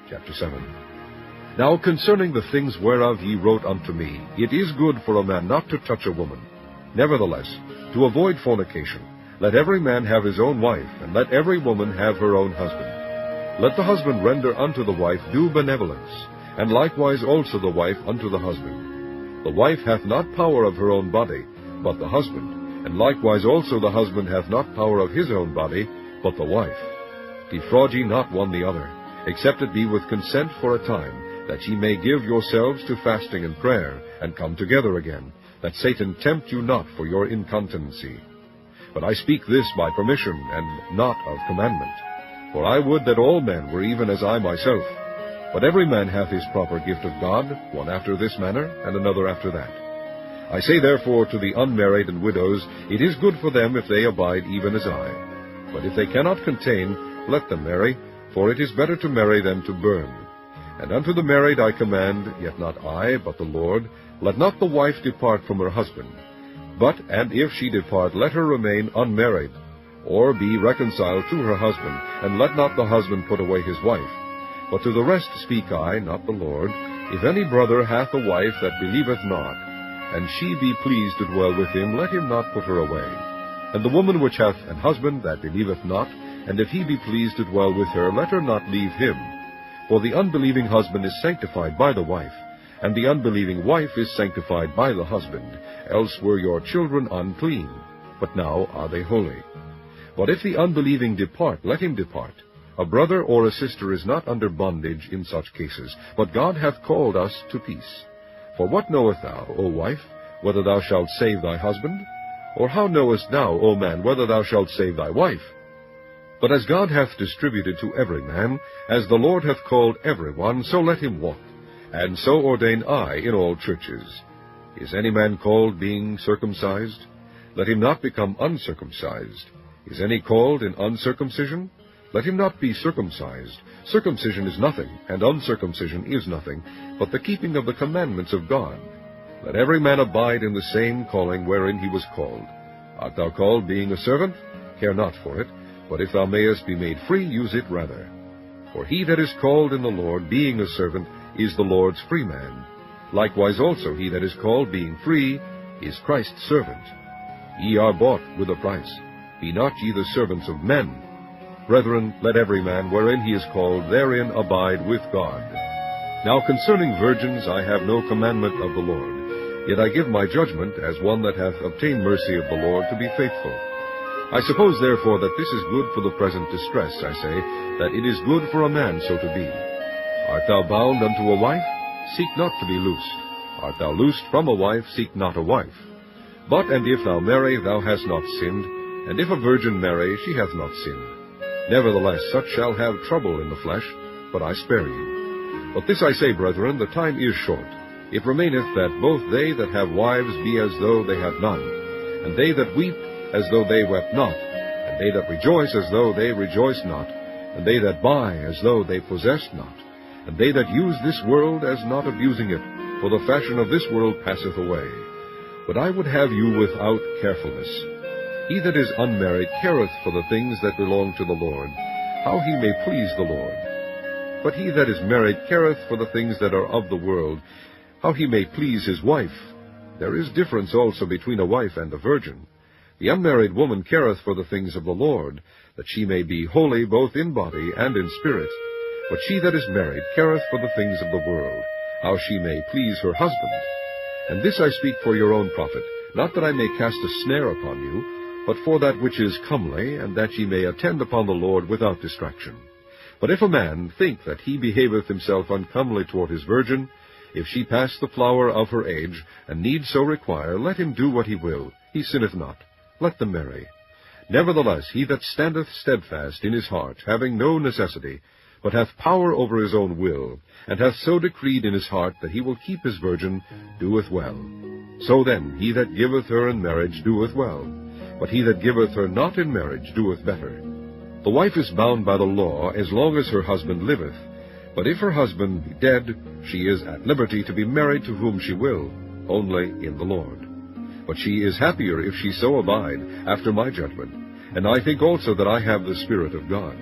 Chapter 7. Now concerning the things whereof ye wrote unto me, it is good for a man not to touch a woman. Nevertheless, to avoid fornication, let every man have his own wife, and let every woman have her own husband. Let the husband render unto the wife due benevolence, and likewise also the wife unto the husband. The wife hath not power of her own body, but the husband, and likewise also the husband hath not power of his own body, but the wife. Defraud ye not one the other, except it be with consent for a time, that ye may give yourselves to fasting and prayer, and come together again, that Satan tempt you not for your incontinency. But I speak this by permission, and not of commandment. For I would that all men were even as I myself. But every man hath his proper gift of God, one after this manner, and another after that. I say therefore to the unmarried and widows, it is good for them if they abide even as I. But if they cannot contain, let them marry, for it is better to marry than to burn. And unto the married I command, yet not I, but the Lord, let not the wife depart from her husband. But, and if she depart, let her remain unmarried, or be reconciled to her husband, and let not the husband put away his wife. But to the rest speak I, not the Lord, if any brother hath a wife that believeth not, and she be pleased to dwell with him, let him not put her away. And the woman which hath an husband that believeth not, and if he be pleased to dwell with her, let her not leave him. For the unbelieving husband is sanctified by the wife, and the unbelieving wife is sanctified by the husband, else were your children unclean, but now are they holy. But if the unbelieving depart, let him depart. A brother or a sister is not under bondage in such cases, but God hath called us to peace. For what knowest thou, O wife, whether thou shalt save thy husband? Or how knowest thou, O man, whether thou shalt save thy wife? But as God hath distributed to every man, as the Lord hath called every one, so let him walk. And so ordain I in all churches. Is any man called being circumcised? Let him not become uncircumcised. Is any called in uncircumcision? Let him not be circumcised. Circumcision is nothing, and uncircumcision is nothing, but the keeping of the commandments of God. Let every man abide in the same calling wherein he was called. Art thou called being a servant? Care not for it, but if thou mayest be made free, use it rather. For he that is called in the Lord, being a servant, is the Lord's free man. Likewise also he that is called, being free, is Christ's servant. Ye are bought with a price. Be not ye the servants of men. Brethren, let every man, wherein he is called, therein abide with God. Now concerning virgins I have no commandment of the Lord, yet I give my judgment, as one that hath obtained mercy of the Lord, to be faithful. I suppose therefore that this is good for the present distress, I say, that it is good for a man so to be. Art thou bound unto a wife? Seek not to be loosed. Art thou loosed from a wife? Seek not a wife. But, and if thou marry, thou hast not sinned, and if a virgin marry, she hath not sinned. Nevertheless, such shall have trouble in the flesh, but I spare you. But this I say, brethren, the time is short. It remaineth that both they that have wives be as though they had none, and they that weep as though they wept not, and they that rejoice as though they rejoiced not, and they that buy as though they possessed not, and they that use this world as not abusing it, for the fashion of this world passeth away. But I would have you without carefulness. He that is unmarried careth for the things that belong to the Lord, how he may please the Lord. But he that is married careth for the things that are of the world, how he may please his wife. There is difference also between a wife and a virgin. The unmarried woman careth for the things of the Lord, that she may be holy both in body and in spirit. But she that is married careth for the things of the world, how she may please her husband. And this I speak for your own profit, not that I may cast a snare upon you, but for that which is comely, and that ye may attend upon the Lord without distraction. But if a man think that he behaveth himself uncomely toward his virgin, if she pass the flower of her age, and need so require, let him do what he will, he sinneth not. Let them marry. Nevertheless, he that standeth steadfast in his heart, having no necessity, but hath power over his own will, and hath so decreed in his heart that he will keep his virgin, doeth well. So then, he that giveth her in marriage doeth well, but he that giveth her not in marriage doeth better. The wife is bound by the law as long as her husband liveth, but if her husband be dead, she is at liberty to be married to whom she will, only in the Lord. But she is happier if she so abide, after my judgment, and I think also that I have the Spirit of God.